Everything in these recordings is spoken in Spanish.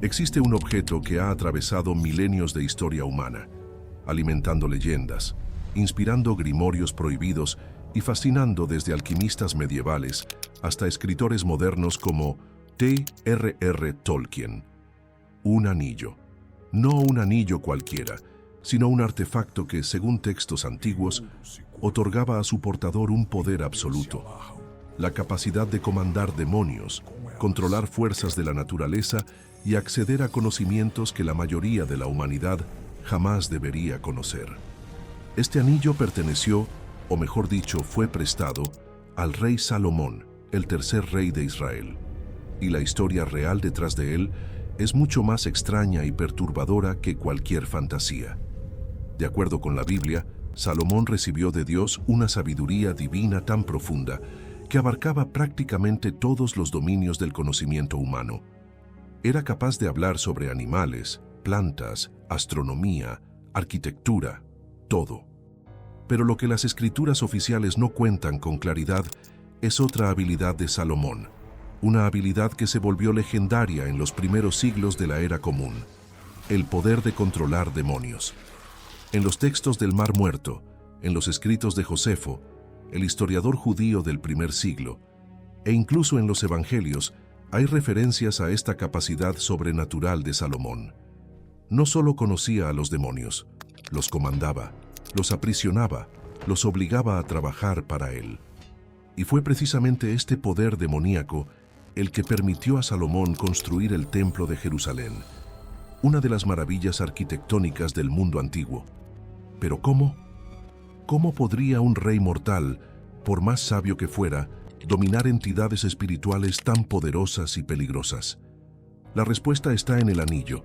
Existe un objeto que ha atravesado milenios de historia humana, alimentando leyendas, inspirando grimorios prohibidos y fascinando desde alquimistas medievales hasta escritores modernos como T.R.R. Tolkien. Un anillo. No un anillo cualquiera, sino un artefacto que, según textos antiguos, otorgaba a su portador un poder absoluto, la capacidad de comandar demonios, controlar fuerzas de la naturaleza y acceder a conocimientos que la mayoría de la humanidad jamás debería conocer. Este anillo perteneció, o mejor dicho, fue prestado, al rey Salomón, el tercer rey de Israel. Y la historia real detrás de él es mucho más extraña y perturbadora que cualquier fantasía. De acuerdo con la Biblia, Salomón recibió de Dios una sabiduría divina tan profunda que abarcaba prácticamente todos los dominios del conocimiento humano. Era capaz de hablar sobre animales, plantas, astronomía, arquitectura, todo. Pero lo que las escrituras oficiales no cuentan con claridad es otra habilidad de Salomón, una habilidad que se volvió legendaria en los primeros siglos de la era común: el poder de controlar demonios. En los textos del Mar Muerto, en los escritos de Josefo, el historiador judío del primer siglo, e incluso en los evangelios, hay referencias a esta capacidad sobrenatural de Salomón. No solo conocía a los demonios, los comandaba, los aprisionaba, los obligaba a trabajar para él. Y fue precisamente este poder demoníaco el que permitió a Salomón construir el Templo de Jerusalén, una de las maravillas arquitectónicas del mundo antiguo. ¿Pero cómo? ¿Cómo podría un rey mortal, por más sabio que fuera, dominar entidades espirituales tan poderosas y peligrosas? La respuesta está en el anillo.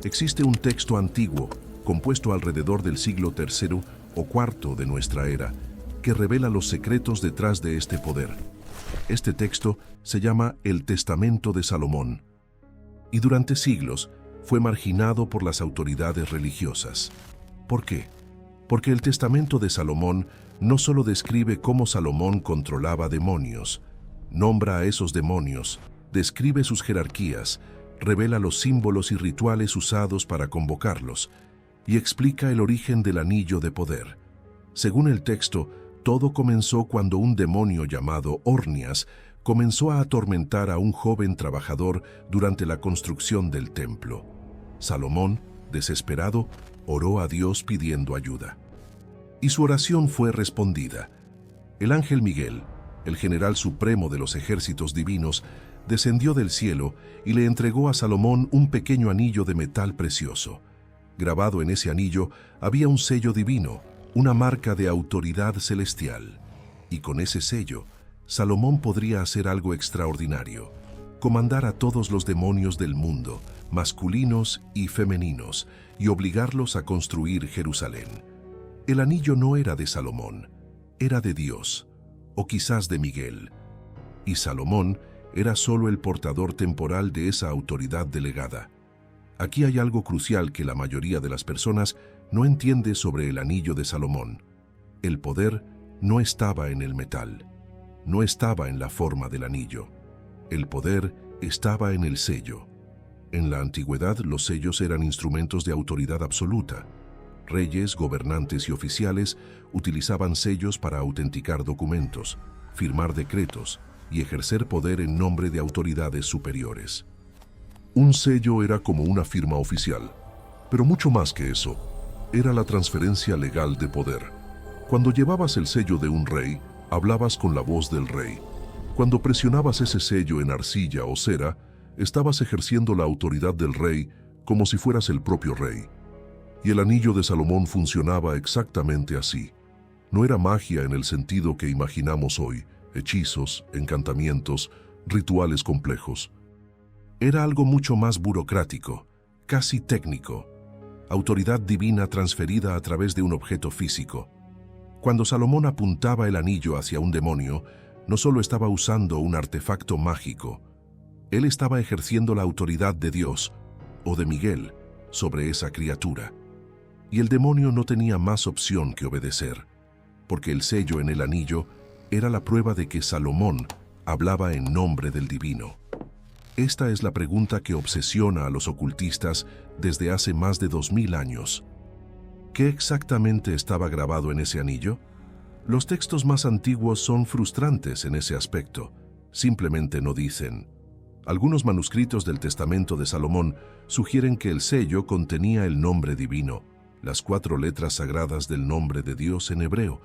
Existe un texto antiguo, compuesto alrededor del siglo III o IV de nuestra era, que revela los secretos detrás de este poder. Este texto se llama el Testamento de Salomón, y durante siglos fue marginado por las autoridades religiosas. ¿Por qué? Porque el Testamento de Salomón no solo describe cómo Salomón controlaba demonios, nombra a esos demonios, describe sus jerarquías, revela los símbolos y rituales usados para convocarlos, y explica el origen del anillo de poder. Según el texto, todo comenzó cuando un demonio llamado Ornias comenzó a atormentar a un joven trabajador durante la construcción del templo. Salomón, desesperado, oró a Dios pidiendo ayuda. Y su oración fue respondida. El ángel Miguel, el general supremo de los ejércitos divinos, descendió del cielo y le entregó a Salomón un pequeño anillo de metal precioso. Grabado en ese anillo había un sello divino, una marca de autoridad celestial. Y con ese sello, Salomón podría hacer algo extraordinario: comandar a todos los demonios del mundo, masculinos y femeninos, y obligarlos a construir Jerusalén. El anillo no era de Salomón, era de Dios, o quizás de Miguel. Y Salomón era solo el portador temporal de esa autoridad delegada. Aquí hay algo crucial que la mayoría de las personas no entiende sobre el anillo de Salomón. El poder no estaba en el metal, no estaba en la forma del anillo. El poder estaba en el sello. En la antigüedad, los sellos eran instrumentos de autoridad absoluta. Reyes, gobernantes y oficiales utilizaban sellos para autenticar documentos, firmar decretos y ejercer poder en nombre de autoridades superiores. Un sello era como una firma oficial, pero mucho más que eso. Era la transferencia legal de poder. Cuando llevabas el sello de un rey, hablabas con la voz del rey. Cuando presionabas ese sello en arcilla o cera, estabas ejerciendo la autoridad del rey como si fueras el propio rey. Y el anillo de Salomón funcionaba exactamente así. No era magia en el sentido que imaginamos hoy, hechizos, encantamientos, rituales complejos. Era algo mucho más burocrático, casi técnico, autoridad divina transferida a través de un objeto físico. Cuando Salomón apuntaba el anillo hacia un demonio, no solo estaba usando un artefacto mágico, él estaba ejerciendo la autoridad de Dios, o de Miguel, sobre esa criatura. Y el demonio no tenía más opción que obedecer, porque el sello en el anillo era la prueba de que Salomón hablaba en nombre del divino. Esta es la pregunta que obsesiona a los ocultistas desde hace más de 2000 años. ¿Qué exactamente estaba grabado en ese anillo? Los textos más antiguos son frustrantes en ese aspecto. Simplemente no dicen. Algunos manuscritos del Testamento de Salomón sugieren que el sello contenía el nombre divino, las 4 letras sagradas del nombre de Dios en hebreo,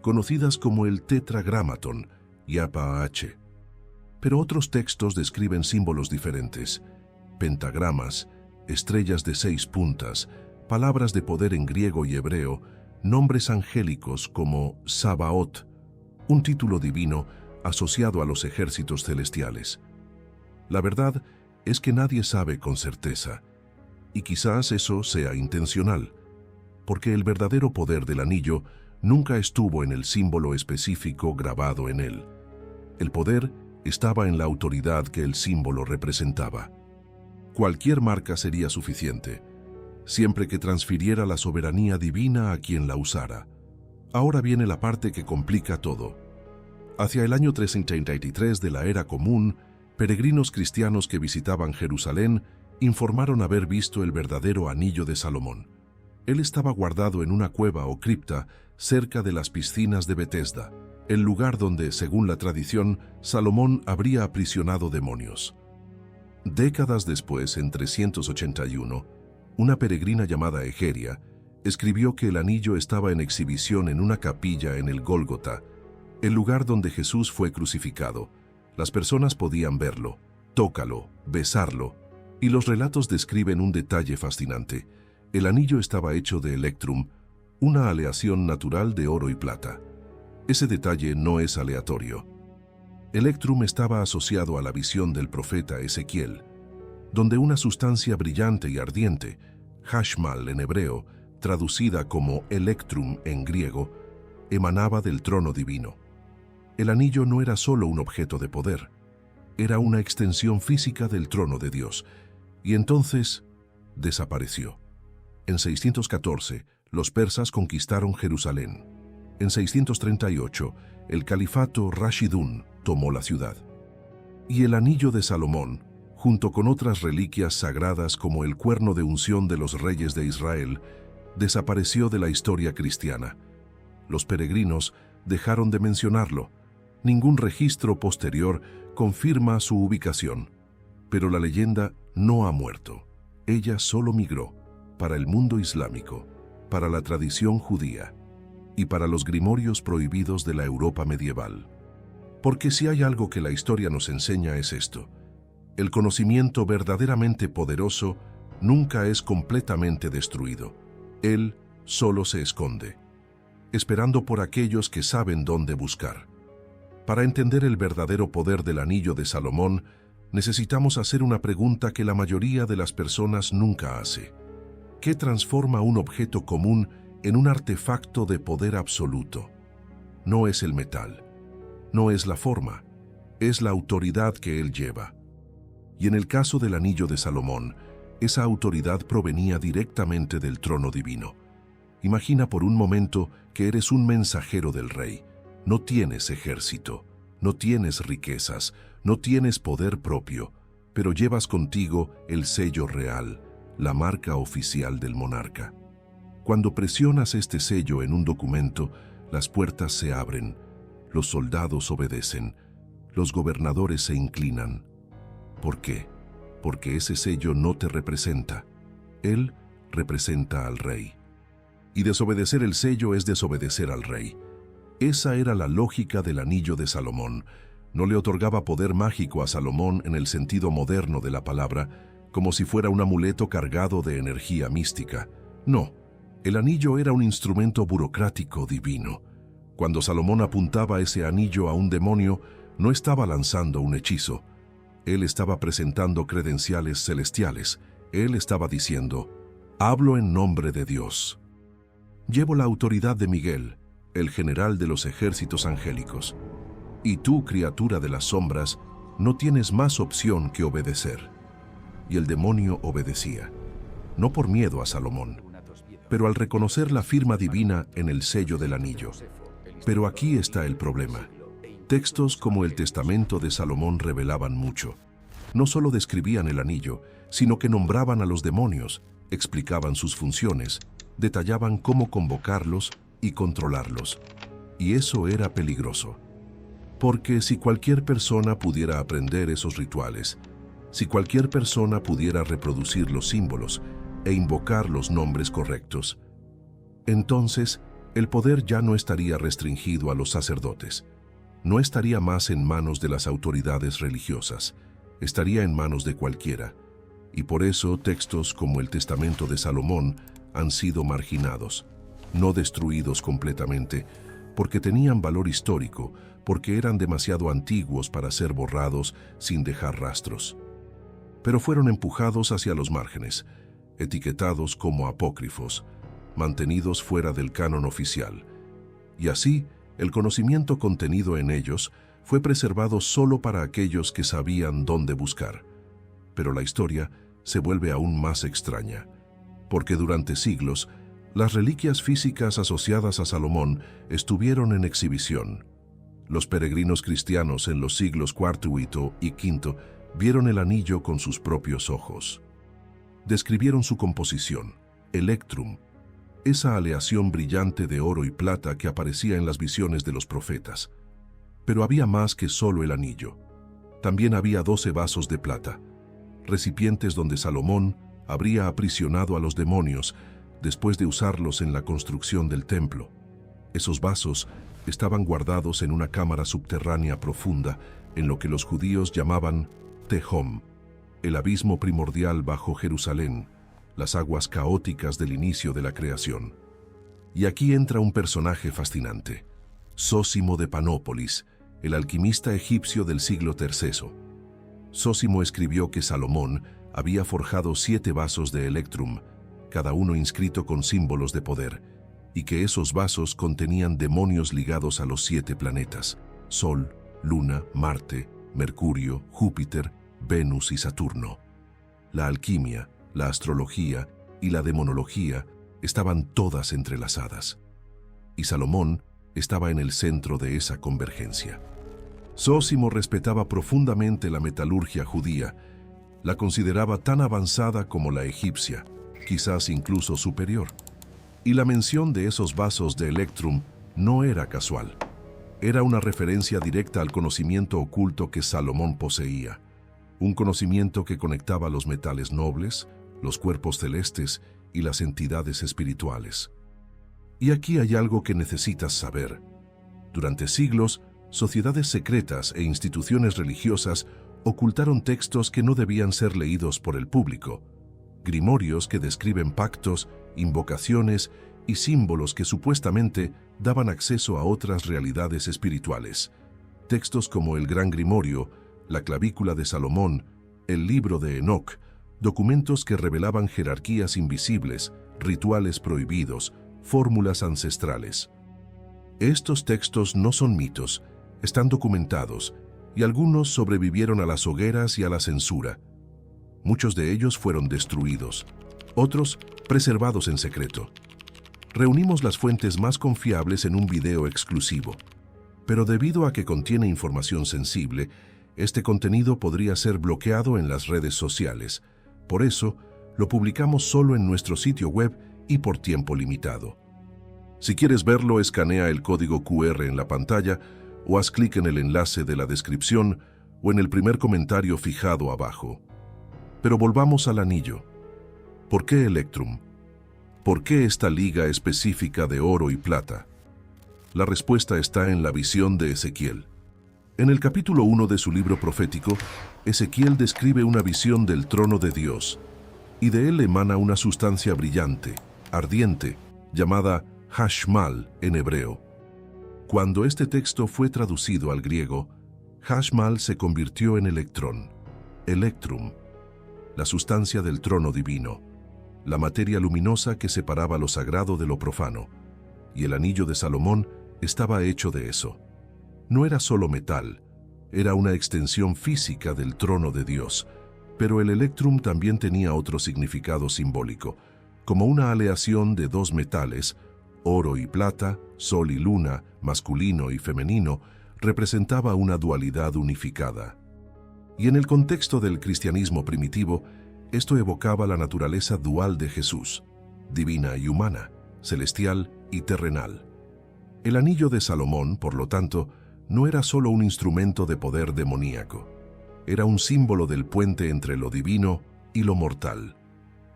conocidas como el Tetragrámaton, Yapa-H. Pero otros textos describen símbolos diferentes, pentagramas, estrellas de 6 puntas, palabras de poder en griego y hebreo, nombres angélicos como Sabaoth, un título divino asociado a los ejércitos celestiales. La verdad es que nadie sabe con certeza, y quizás eso sea intencional, porque el verdadero poder del anillo nunca estuvo en el símbolo específico grabado en él. El poder estaba en la autoridad que el símbolo representaba. Cualquier marca sería suficiente, siempre que transfiriera la soberanía divina a quien la usara. Ahora viene la parte que complica todo. Hacia el año 333 de la Era Común, peregrinos cristianos que visitaban Jerusalén informaron haber visto el verdadero anillo de Salomón. Él estaba guardado en una cueva o cripta cerca de las piscinas de Betesda, el lugar donde, según la tradición, Salomón habría aprisionado demonios. Décadas después, en 381, una peregrina llamada Egeria escribió que el anillo estaba en exhibición en una capilla en el Gólgota, el lugar donde Jesús fue crucificado. Las personas podían verlo, tócalo, besarlo, y los relatos describen un detalle fascinante. El anillo estaba hecho de electrum, una aleación natural de oro y plata. Ese detalle no es aleatorio. Electrum estaba asociado a la visión del profeta Ezequiel, donde una sustancia brillante y ardiente, hashmal en hebreo, traducida como electrum en griego, emanaba del trono divino. El anillo no era solo un objeto de poder, era una extensión física del trono de Dios, y entonces desapareció. En 614, los persas conquistaron Jerusalén. En 638, el califato Rashidun tomó la ciudad. Y el anillo de Salomón, junto con otras reliquias sagradas como el cuerno de unción de los reyes de Israel, desapareció de la historia cristiana. Los peregrinos dejaron de mencionarlo. Ningún registro posterior confirma su ubicación. Pero la leyenda no ha muerto. Ella solo migró para el mundo islámico, para la tradición judía y para los grimorios prohibidos de la Europa medieval. Porque si hay algo que la historia nos enseña es esto: el conocimiento verdaderamente poderoso nunca es completamente destruido. Él solo se esconde, esperando por aquellos que saben dónde buscar. Para entender el verdadero poder del anillo de Salomón, necesitamos hacer una pregunta que la mayoría de las personas nunca hace. ¿Qué transforma un objeto común en un artefacto de poder absoluto? No es el metal, no es la forma, es la autoridad que él lleva. Y en el caso del anillo de Salomón, esa autoridad provenía directamente del trono divino. Imagina por un momento que eres un mensajero del rey. No tienes ejército, no tienes riquezas, no tienes poder propio, pero llevas contigo el sello real, la marca oficial del monarca. Cuando presionas este sello en un documento, las puertas se abren, los soldados obedecen, los gobernadores se inclinan. ¿Por qué? Porque ese sello no te representa. Él representa al rey. Y desobedecer el sello es desobedecer al rey. Esa era la lógica del anillo de Salomón. No le otorgaba poder mágico a Salomón en el sentido moderno de la palabra, como si fuera un amuleto cargado de energía mística. No, el anillo era un instrumento burocrático divino. Cuando Salomón apuntaba ese anillo a un demonio, no estaba lanzando un hechizo. Él estaba presentando credenciales celestiales. Él estaba diciendo: hablo en nombre de Dios. Llevo la autoridad de Miguel, el general de los ejércitos angélicos. Y tú, criatura de las sombras, no tienes más opción que obedecer. Y el demonio obedecía, no por miedo a Salomón, pero al reconocer la firma divina en el sello del anillo. Pero aquí está el problema. Textos como el Testamento de Salomón revelaban mucho. no solo describían el anillo, sino que nombraban a los demonios, explicaban sus funciones, detallaban cómo convocarlos y controlarlos. Y eso era peligroso. Porque si cualquier persona pudiera aprender esos rituales, si cualquier persona pudiera reproducir los símbolos e invocar los nombres correctos, entonces el poder ya no estaría restringido a los sacerdotes. No estaría más en manos de las autoridades religiosas, estaría en manos de cualquiera. Y por eso textos como el Testamento de Salomón han sido marginados, no destruidos completamente, porque tenían valor histórico, porque eran demasiado antiguos para ser borrados sin dejar rastros. Pero fueron empujados hacia los márgenes, etiquetados como apócrifos, mantenidos fuera del canon oficial. Y así, el conocimiento contenido en ellos fue preservado solo para aquellos que sabían dónde buscar. Pero la historia se vuelve aún más extraña, porque durante siglos, las reliquias físicas asociadas a Salomón estuvieron en exhibición. Los peregrinos cristianos en los siglos IV y V vieron el anillo con sus propios ojos. Describieron su composición, electrum, esa aleación brillante de oro y plata que aparecía en las visiones de los profetas. Pero había más que solo el anillo. También había 12 vasos de plata, recipientes donde Salomón habría aprisionado a los demonios después de usarlos en la construcción del templo. Esos vasos estaban guardados en una cámara subterránea profunda en lo que los judíos llamaban Tehom, el abismo primordial bajo Jerusalén, las aguas caóticas del inicio de la creación. Y aquí entra un personaje fascinante, Zósimo de Panópolis, el alquimista egipcio del siglo III. Zósimo escribió que Salomón había forjado 7 vasos de electrum, cada uno inscrito con símbolos de poder, y que esos vasos contenían demonios ligados a los 7 planetas, Sol, Luna, Marte, Mercurio, Júpiter, Venus y Saturno. La alquimia, la astrología y la demonología estaban todas entrelazadas. Y Salomón estaba en el centro de esa convergencia. Zósimo respetaba profundamente la metalurgia judía, la consideraba tan avanzada como la egipcia, quizás incluso superior. Y la mención de esos vasos de electrum no era casual. Era una referencia directa al conocimiento oculto que Salomón poseía, un conocimiento que conectaba los metales nobles, los cuerpos celestes y las entidades espirituales. Y aquí hay algo que necesitas saber. Durante siglos, sociedades secretas e instituciones religiosas ocultaron textos que no debían ser leídos por el público, grimorios que describen pactos, invocaciones y símbolos que supuestamente daban acceso a otras realidades espirituales. Textos como el Gran Grimorio, la Clavícula de Salomón, el Libro de Enoc, documentos que revelaban jerarquías invisibles, rituales prohibidos, fórmulas ancestrales. Estos textos no son mitos, están documentados, y algunos sobrevivieron a las hogueras y a la censura. Muchos de ellos fueron destruidos, otros preservados en secreto. Reunimos las fuentes más confiables en un video exclusivo, pero debido a que contiene información sensible, este contenido podría ser bloqueado en las redes sociales. Por eso, lo publicamos solo en nuestro sitio web y por tiempo limitado. Si quieres verlo, escanea el código QR en la pantalla o haz clic en el enlace de la descripción o en el primer comentario fijado abajo. Pero volvamos al anillo. ¿Por qué electrum? ¿Por qué esta liga específica de oro y plata? La respuesta está en la visión de Ezequiel. En el capítulo 1 de su libro profético, Ezequiel describe una visión del trono de Dios, y de él emana una sustancia brillante, ardiente, llamada Hashmal en hebreo. Cuando este texto fue traducido al griego, Hashmal se convirtió en electrón, electrum, la sustancia del trono divino, la materia luminosa que separaba lo sagrado de lo profano, y el anillo de Salomón estaba hecho de eso. No era solo metal, era una extensión física del trono de Dios, pero el electrum también tenía otro significado simbólico, como una aleación de 2 metales, oro y plata, sol y luna, masculino y femenino, representaba una dualidad unificada. Y en el contexto del cristianismo primitivo, esto evocaba la naturaleza dual de Jesús, divina y humana, celestial y terrenal. El anillo de Salomón, por lo tanto, no era solo un instrumento de poder demoníaco. Era un símbolo del puente entre lo divino y lo mortal.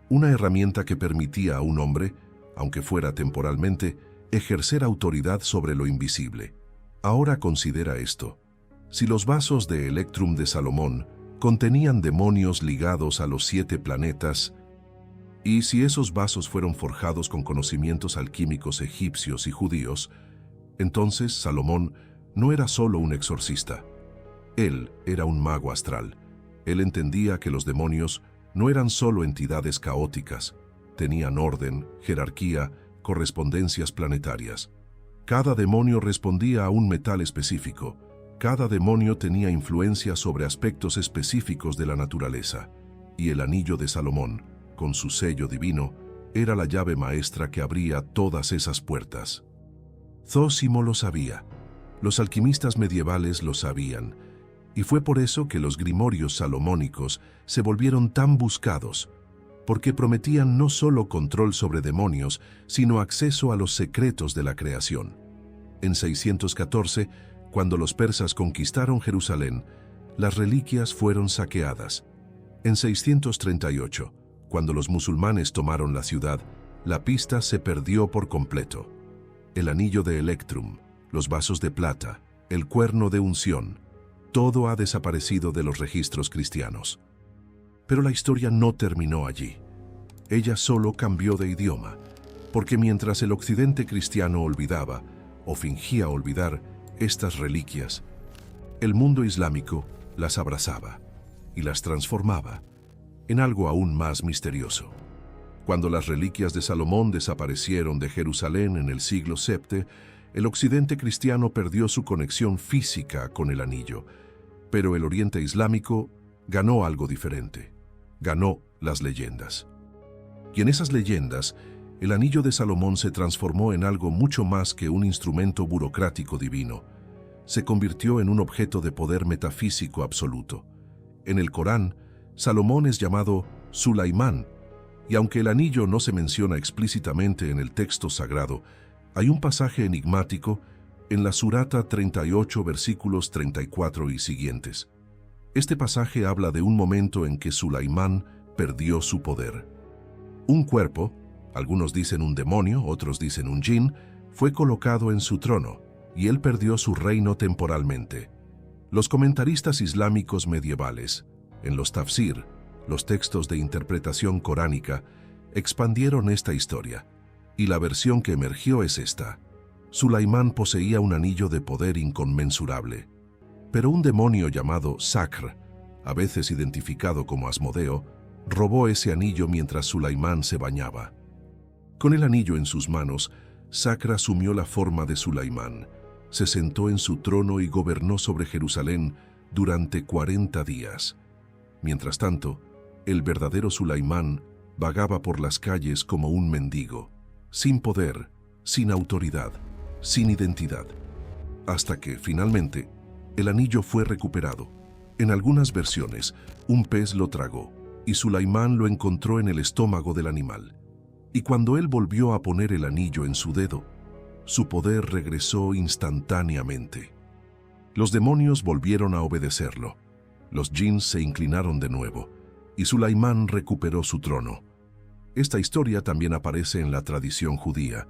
Una herramienta que permitía a un hombre, aunque fuera temporalmente, ejercer autoridad sobre lo invisible. Ahora considera esto. Si los vasos de Electrum de Salomón contenían demonios ligados a los 7 planetas, y si esos vasos fueron forjados con conocimientos alquímicos egipcios y judíos, entonces Salomón no era solo un exorcista. Él era un mago astral. Él entendía que los demonios no eran solo entidades caóticas, tenían orden, jerarquía, correspondencias planetarias. Cada demonio respondía a un metal específico. Cada demonio tenía influencia sobre aspectos específicos de la naturaleza. Y el anillo de Salomón, con su sello divino, era la llave maestra que abría todas esas puertas. Zósimo lo sabía. Los alquimistas medievales lo sabían. Y fue por eso que los grimorios salomónicos se volvieron tan buscados, porque prometían no solo control sobre demonios, sino acceso a los secretos de la creación. En 614, cuando los persas conquistaron Jerusalén, las reliquias fueron saqueadas. En 638, cuando los musulmanes tomaron la ciudad, la pista se perdió por completo. El anillo de Electrum, los vasos de plata, el cuerno de unción, todo ha desaparecido de los registros cristianos. Pero la historia no terminó allí. Ella solo cambió de idioma, porque mientras el occidente cristiano olvidaba, o fingía olvidar, estas reliquias, el mundo islámico las abrazaba y las transformaba en algo aún más misterioso. Cuando las reliquias de Salomón desaparecieron de Jerusalén en el siglo VII, el occidente cristiano perdió su conexión física con el anillo, pero el oriente islámico ganó algo diferente. Ganó las leyendas. Y en esas leyendas, el anillo de Salomón se transformó en algo mucho más que un instrumento burocrático divino. Se convirtió en un objeto de poder metafísico absoluto. En el Corán, Salomón es llamado Sulaimán, y aunque el anillo no se menciona explícitamente en el texto sagrado, hay un pasaje enigmático en la Surata 38, versículos 34 y siguientes. Este pasaje habla de un momento en que Sulaimán perdió su poder. Un cuerpo, algunos dicen un demonio, otros dicen un jinn, fue colocado en su trono, y él perdió su reino temporalmente. Los comentaristas islámicos medievales, en los tafsir, los textos de interpretación coránica, expandieron esta historia, y la versión que emergió es esta. Sulaimán poseía un anillo de poder inconmensurable, pero un demonio llamado Sakhr, a veces identificado como Asmodeo, robó ese anillo mientras Sulaimán se bañaba. Con el anillo en sus manos, Sakhr asumió la forma de Sulaimán, se sentó en su trono y gobernó sobre Jerusalén durante 40 días. Mientras tanto, el verdadero Sulaimán vagaba por las calles como un mendigo, sin poder, sin autoridad, sin identidad, hasta que, finalmente, el anillo fue recuperado. En algunas versiones, un pez lo tragó, y Sulaimán lo encontró en el estómago del animal. Y cuando él volvió a poner el anillo en su dedo, su poder regresó instantáneamente. Los demonios volvieron a obedecerlo. Los jinns se inclinaron de nuevo, y Sulaimán recuperó su trono. Esta historia también aparece en la tradición judía,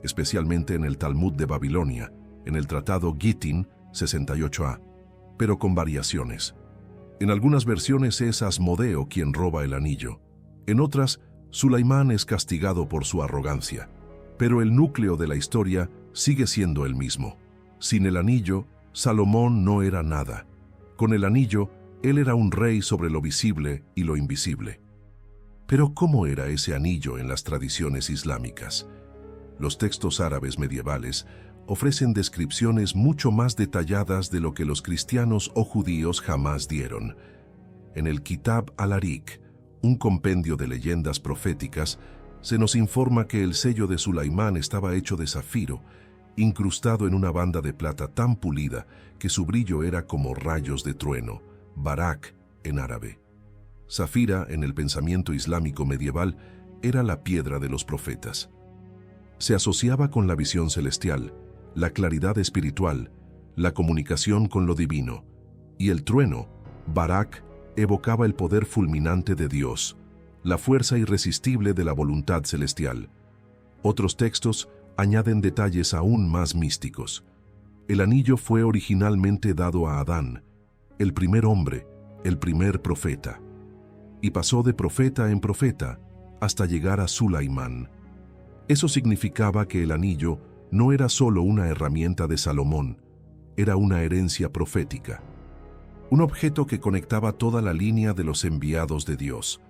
especialmente en el Talmud de Babilonia, en el Tratado Gittin 68a, pero con variaciones. En algunas versiones es Asmodeo quien roba el anillo. En otras, Sulaimán es castigado por su arrogancia. Pero el núcleo de la historia sigue siendo el mismo. Sin el anillo, Salomón no era nada. Con el anillo, él era un rey sobre lo visible y lo invisible. Pero ¿cómo era ese anillo en las tradiciones islámicas? Los textos árabes medievales ofrecen descripciones mucho más detalladas de lo que los cristianos o judíos jamás dieron. En el Kitab al-Arik, un compendio de leyendas proféticas, se nos informa que el sello de Sulaimán estaba hecho de zafiro, incrustado en una banda de plata tan pulida que su brillo era como rayos de trueno, Barak en árabe. Zafira, en el pensamiento islámico medieval, era la piedra de los profetas. Se asociaba con la visión celestial, la claridad espiritual, la comunicación con lo divino, y el trueno, Barak, evocaba el poder fulminante de Dios, la fuerza irresistible de la voluntad celestial. Otros textos añaden detalles aún más místicos. El anillo fue originalmente dado a Adán, el primer hombre, el primer profeta, y pasó de profeta en profeta hasta llegar a Sulaimán. Eso significaba que el anillo no era solo una herramienta de Salomón, era una herencia profética. Un objeto que conectaba toda la línea de los enviados de Dios,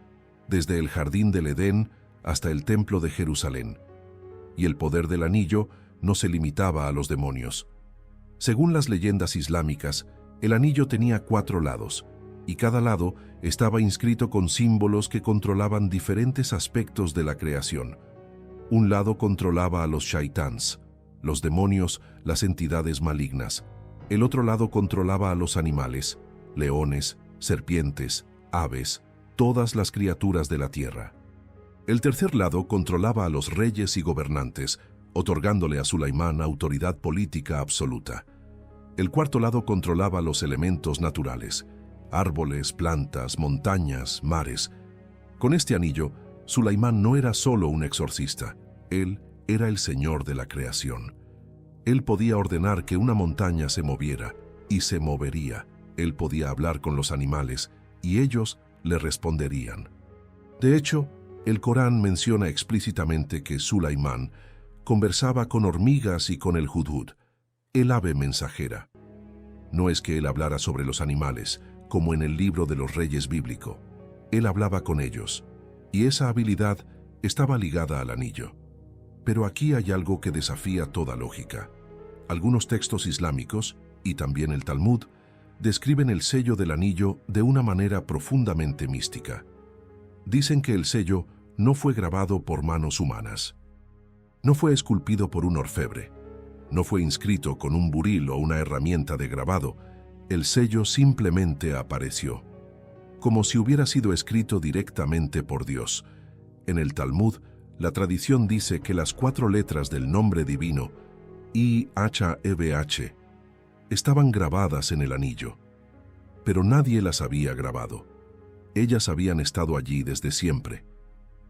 desde el jardín del Edén hasta el templo de Jerusalén. Y el poder del anillo no se limitaba a los demonios. Según las leyendas islámicas, el anillo tenía 4 lados, y cada lado estaba inscrito con símbolos que controlaban diferentes aspectos de la creación. Un lado controlaba a los shaitáns, los demonios, las entidades malignas. El otro lado controlaba a los animales, leones, serpientes, aves, todas las criaturas de la tierra. El tercer lado controlaba a los reyes y gobernantes, otorgándole a Sulaimán autoridad política absoluta. El cuarto lado controlaba los elementos naturales, árboles, plantas, montañas, mares. Con este anillo, Sulaimán no era solo un exorcista, él era el señor de la creación. Él podía ordenar que una montaña se moviera, y se movería. Él podía hablar con los animales, y ellos le responderían. De hecho, el Corán menciona explícitamente que Sulaimán conversaba con hormigas y con el hudhud, el ave mensajera. No es que él hablara sobre los animales, como en el libro de los reyes bíblico. Él hablaba con ellos, y esa habilidad estaba ligada al anillo. Pero aquí hay algo que desafía toda lógica. Algunos textos islámicos, y también el Talmud, describen el sello del anillo de una manera profundamente mística. Dicen que el sello no fue grabado por manos humanas. No fue esculpido por un orfebre. No fue inscrito con un buril o una herramienta de grabado. El sello simplemente apareció, como si hubiera sido escrito directamente por Dios. En el Talmud, la tradición dice que las 4 letras del nombre divino, IHEVH, estaban grabadas en el anillo. Pero nadie las había grabado. Ellas habían estado allí desde siempre,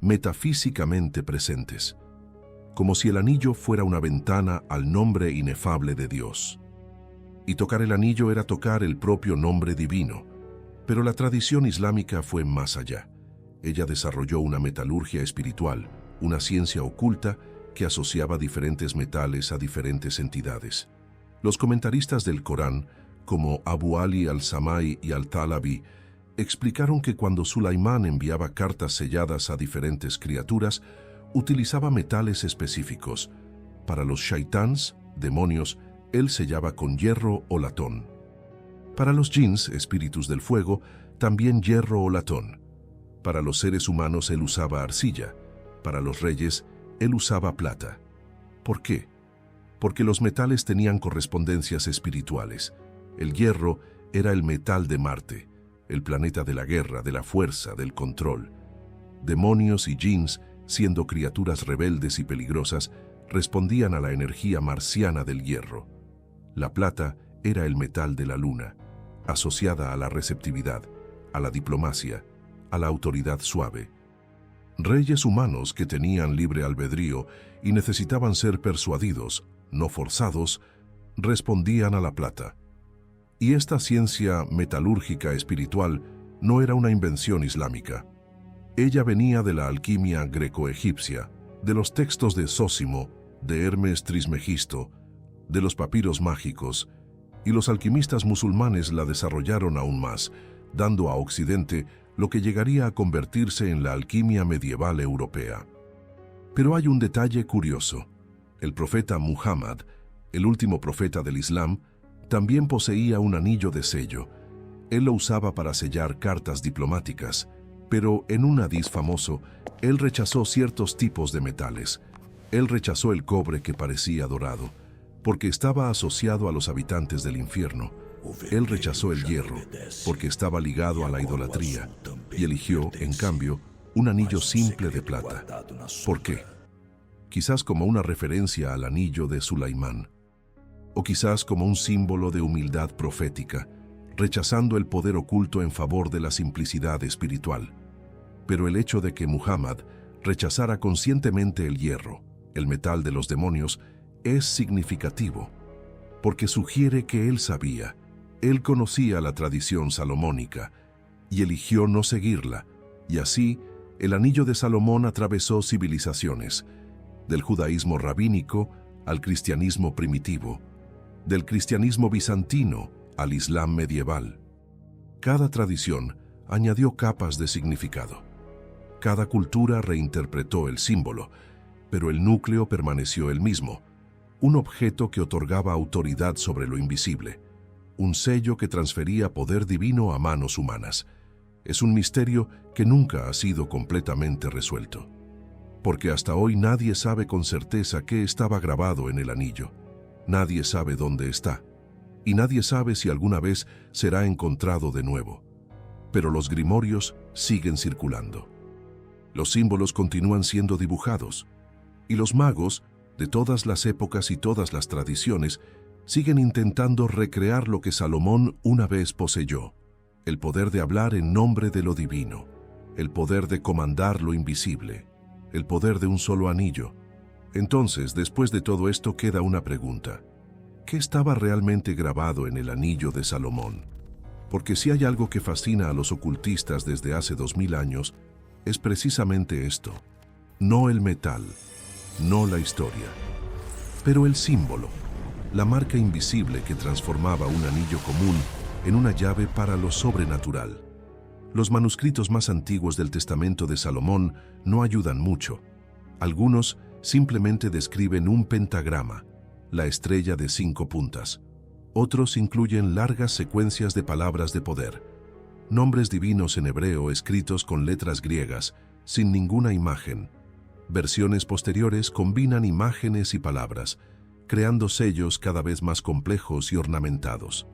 metafísicamente presentes, como si el anillo fuera una ventana al nombre inefable de Dios. Y tocar el anillo era tocar el propio nombre divino. Pero la tradición islámica fue más allá. Ella desarrolló una metalurgia espiritual, una ciencia oculta que asociaba diferentes metales a diferentes entidades. Los comentaristas del Corán, como Abu Ali al-Samai y al-Talabi, explicaron que cuando Sulaimán enviaba cartas selladas a diferentes criaturas, utilizaba metales específicos. Para los shaitáns, demonios, él sellaba con hierro o latón. Para los jinns, espíritus del fuego, también hierro o latón. Para los seres humanos él usaba arcilla. Para los reyes, él usaba plata. ¿Por qué? Porque los metales tenían correspondencias espirituales. El hierro era el metal de Marte, el planeta de la guerra, de la fuerza, del control. Demonios y jinns, siendo criaturas rebeldes y peligrosas, respondían a la energía marciana del hierro. La plata era el metal de la luna, asociada a la receptividad, a la diplomacia, a la autoridad suave. Reyes humanos que tenían libre albedrío y necesitaban ser persuadidos, no forzados, respondían a la plata. Y esta ciencia metalúrgica espiritual no era una invención islámica. Ella venía de la alquimia greco-egipcia, de los textos de Zósimo, de Hermes Trismegisto, de los papiros mágicos, y los alquimistas musulmanes la desarrollaron aún más, dando a Occidente lo que llegaría a convertirse en la alquimia medieval europea. Pero hay un detalle curioso. El profeta Muhammad, el último profeta del Islam, también poseía un anillo de sello. Él lo usaba para sellar cartas diplomáticas, pero en un hadiz famoso, él rechazó ciertos tipos de metales. Él rechazó el cobre que parecía dorado, porque estaba asociado a los habitantes del infierno, Él rechazó el hierro porque estaba ligado a la idolatría y eligió, en cambio, un anillo simple de plata. ¿Por qué? Quizás como una referencia al anillo de Sulaimán, o quizás como un símbolo de humildad profética, rechazando el poder oculto en favor de la simplicidad espiritual. Pero el hecho de que Muhammad rechazara conscientemente el hierro, el metal de los demonios, es significativo, porque sugiere que él sabía, él conocía la tradición salomónica y eligió no seguirla, y así el anillo de Salomón atravesó civilizaciones, del judaísmo rabínico al cristianismo primitivo, del cristianismo bizantino al islam medieval. Cada tradición añadió capas de significado. Cada cultura reinterpretó el símbolo, pero el núcleo permaneció el mismo, un objeto que otorgaba autoridad sobre lo invisible, un sello que transfería poder divino a manos humanas. Es un misterio que nunca ha sido completamente resuelto, porque hasta hoy nadie sabe con certeza qué estaba grabado en el anillo. Nadie sabe dónde está, y nadie sabe si alguna vez será encontrado de nuevo. Pero los grimorios siguen circulando. Los símbolos continúan siendo dibujados, y los magos, de todas las épocas y todas las tradiciones, siguen intentando recrear lo que Salomón una vez poseyó: el poder de hablar en nombre de lo divino, el poder de comandar lo invisible, el poder de un solo anillo. Entonces, después de todo esto, queda una pregunta: ¿qué estaba realmente grabado en el anillo de Salomón? Porque si hay algo que fascina a los ocultistas desde hace 2000 años, es precisamente esto: no el metal, no la historia, pero el símbolo, la marca invisible que transformaba un anillo común en una llave para lo sobrenatural. Los manuscritos más antiguos del Testamento de Salomón no ayudan mucho. Algunos simplemente describen un pentagrama, la estrella de 5 puntas. Otros incluyen largas secuencias de palabras de poder, nombres divinos en hebreo escritos con letras griegas, sin ninguna imagen. Versiones posteriores combinan imágenes y palabras, creando sellos cada vez más complejos y ornamentados.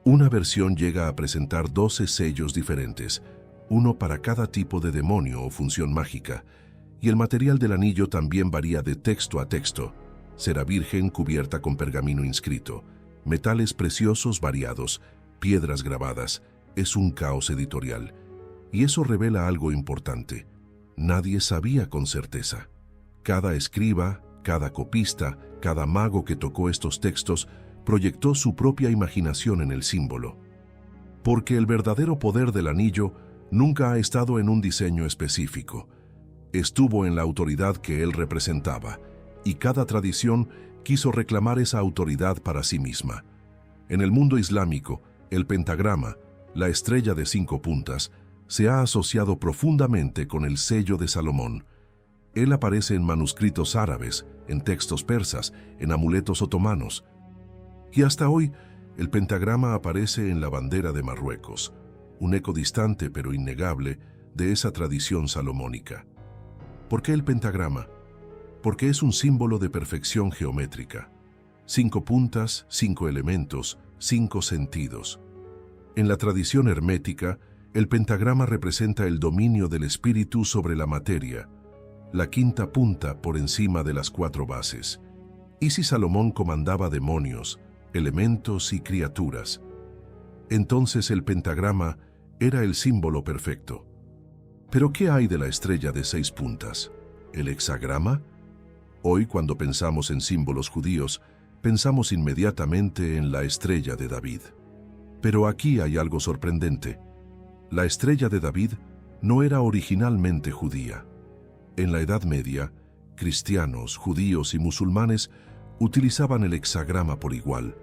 Una versión llega a presentar 12 sellos diferentes, uno para cada tipo de demonio o función mágica, y el material del anillo también varía de texto a texto: cera virgen cubierta con pergamino inscrito, metales preciosos variados, piedras grabadas. Es un caos editorial. Y eso revela algo importante: nadie sabía con certeza. Cada escriba, cada copista, cada mago que tocó estos textos proyectó su propia imaginación en el símbolo. Porque el verdadero poder del anillo nunca ha estado en un diseño específico. Estuvo en la autoridad que él representaba, y cada tradición quiso reclamar esa autoridad para sí misma. En el mundo islámico, el pentagrama, la estrella de 5 puntas, se ha asociado profundamente con el sello de Salomón. Él aparece en manuscritos árabes, en textos persas, en amuletos otomanos. Y hasta hoy, el pentagrama aparece en la bandera de Marruecos, un eco distante pero innegable de esa tradición salomónica. ¿Por qué el pentagrama? Porque es un símbolo de perfección geométrica. 5 puntas, 5 elementos, 5 sentidos. En la tradición hermética, el pentagrama representa el dominio del espíritu sobre la materia, la quinta punta por encima de las 4 bases. ¿Y si Salomón comandaba demonios, elementos y criaturas? Entonces el pentagrama era el símbolo perfecto. ¿Pero qué hay de la estrella de 6 puntas? ¿El hexagrama? Hoy, cuando pensamos en símbolos judíos, pensamos inmediatamente en la estrella de David. Pero aquí hay algo sorprendente. La estrella de David no era originalmente judía. En la Edad Media, cristianos, judíos y musulmanes utilizaban el hexagrama por igual.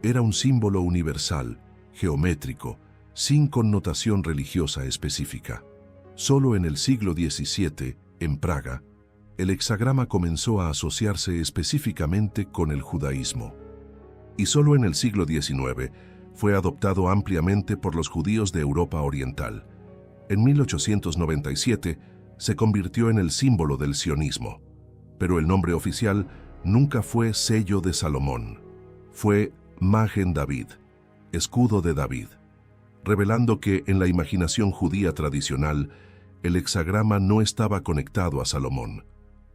Era un símbolo universal, geométrico, sin connotación religiosa específica. Solo en el siglo XVII, en Praga, el hexagrama comenzó a asociarse específicamente con el judaísmo. Y solo en el siglo XIX fue adoptado ampliamente por los judíos de Europa Oriental. En 1897 se convirtió en el símbolo del sionismo, pero el nombre oficial nunca fue sello de Salomón. Fue Magen David, escudo de David, revelando que en la imaginación judía tradicional, el hexagrama no estaba conectado a Salomón,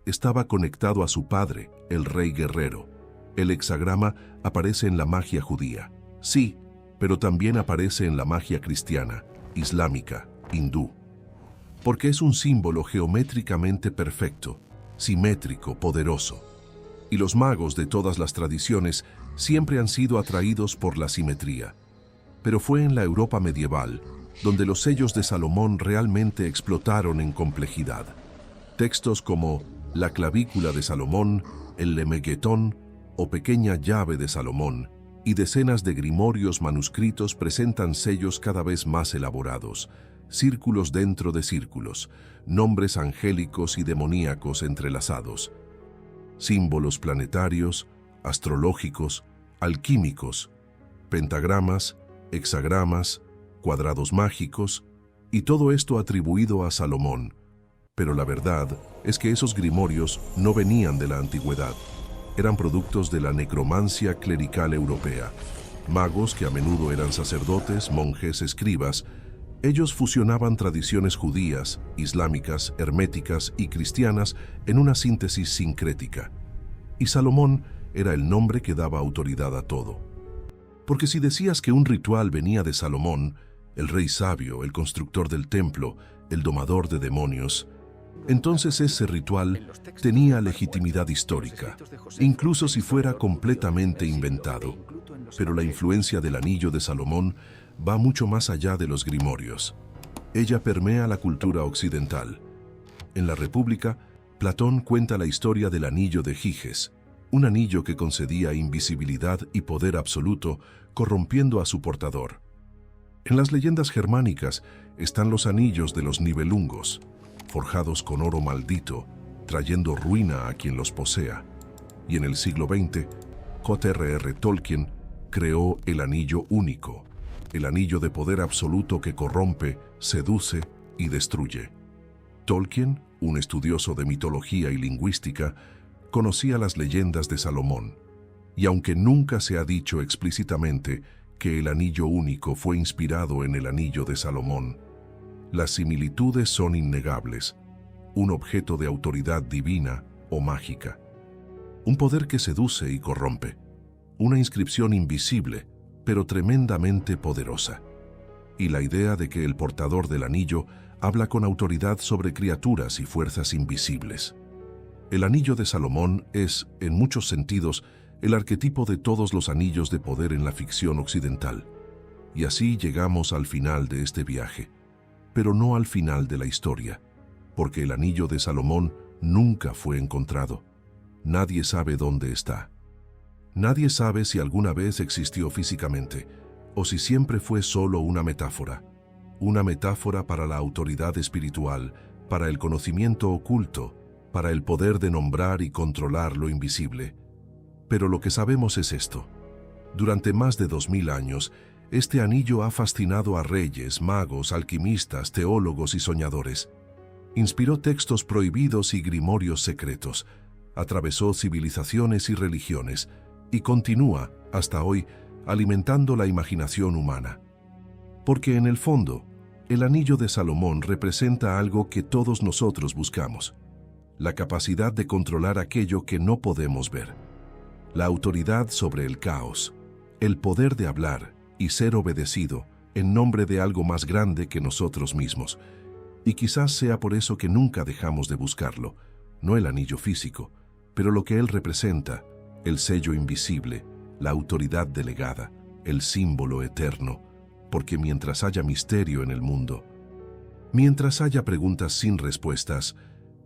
estaba conectado a su padre, el rey guerrero. El hexagrama aparece en la magia judía, sí, pero también aparece en la magia cristiana, islámica, hindú, porque es un símbolo geométricamente perfecto, simétrico, poderoso. Y los magos de todas las tradiciones siempre han sido atraídos por la simetría. Pero fue en la Europa medieval donde los sellos de Salomón realmente explotaron en complejidad. Textos como la clavícula de Salomón, el Lemeguetón o pequeña llave de Salomón y decenas de grimorios manuscritos presentan sellos cada vez más elaborados, círculos dentro de círculos, nombres angélicos y demoníacos entrelazados, símbolos planetarios, astrológicos, alquímicos, pentagramas, hexagramas, cuadrados mágicos, y todo esto atribuido a Salomón. Pero la verdad es que esos grimorios no venían de la antigüedad, eran productos de la necromancia clerical europea. Magos que a menudo eran sacerdotes, monjes, escribas, ellos fusionaban tradiciones judías, islámicas, herméticas y cristianas en una síntesis sincrética. Y Salomón era el nombre que daba autoridad a todo. Porque si decías que un ritual venía de Salomón, el rey sabio, el constructor del templo, el domador de demonios, entonces ese ritual tenía legitimidad histórica, incluso si fuera completamente inventado. Pero la influencia del anillo de Salomón va mucho más allá de los grimorios. Ella permea la cultura occidental. En la República, Platón cuenta la historia del anillo de Giges, un anillo que concedía invisibilidad y poder absoluto, corrompiendo a su portador. En las leyendas germánicas están los anillos de los Nibelungos, forjados con oro maldito, trayendo ruina a quien los posea. Y en el siglo XX, J.R.R. Tolkien creó el anillo único, el anillo de poder absoluto que corrompe, seduce y destruye. Tolkien, un estudioso de mitología y lingüística, conocía las leyendas de Salomón, y aunque nunca se ha dicho explícitamente que el anillo único fue inspirado en el anillo de Salomón, las similitudes son innegables, un objeto de autoridad divina o mágica, un poder que seduce y corrompe, una inscripción invisible, pero tremendamente poderosa, y la idea de que el portador del anillo habla con autoridad sobre criaturas y fuerzas invisibles. El anillo de Salomón es, en muchos sentidos, el arquetipo de todos los anillos de poder en la ficción occidental. Y así llegamos al final de este viaje, pero no al final de la historia, porque el anillo de Salomón nunca fue encontrado. Nadie sabe dónde está. Nadie sabe si alguna vez existió físicamente, o si siempre fue solo una metáfora para la autoridad espiritual, para el conocimiento oculto, para el poder de nombrar y controlar lo invisible. Pero lo que sabemos es esto. Durante más de 2000 años, este anillo ha fascinado a reyes, magos, alquimistas, teólogos y soñadores. Inspiró textos prohibidos y grimorios secretos, atravesó civilizaciones y religiones, y continúa, hasta hoy, alimentando la imaginación humana. Porque en el fondo, el anillo de Salomón representa algo que todos nosotros buscamos: la capacidad de controlar aquello que no podemos ver, la autoridad sobre el caos, el poder de hablar y ser obedecido en nombre de algo más grande que nosotros mismos. Y quizás sea por eso que nunca dejamos de buscarlo, no el anillo físico, pero lo que él representa, el sello invisible, la autoridad delegada, el símbolo eterno, porque mientras haya misterio en el mundo, mientras haya preguntas sin respuestas,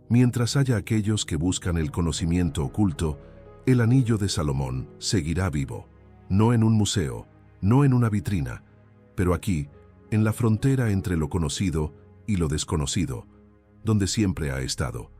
mientras haya aquellos que buscan el conocimiento oculto, el anillo de Salomón seguirá vivo, no en un museo, no en una vitrina, pero aquí, en la frontera entre lo conocido y lo desconocido, donde siempre ha estado.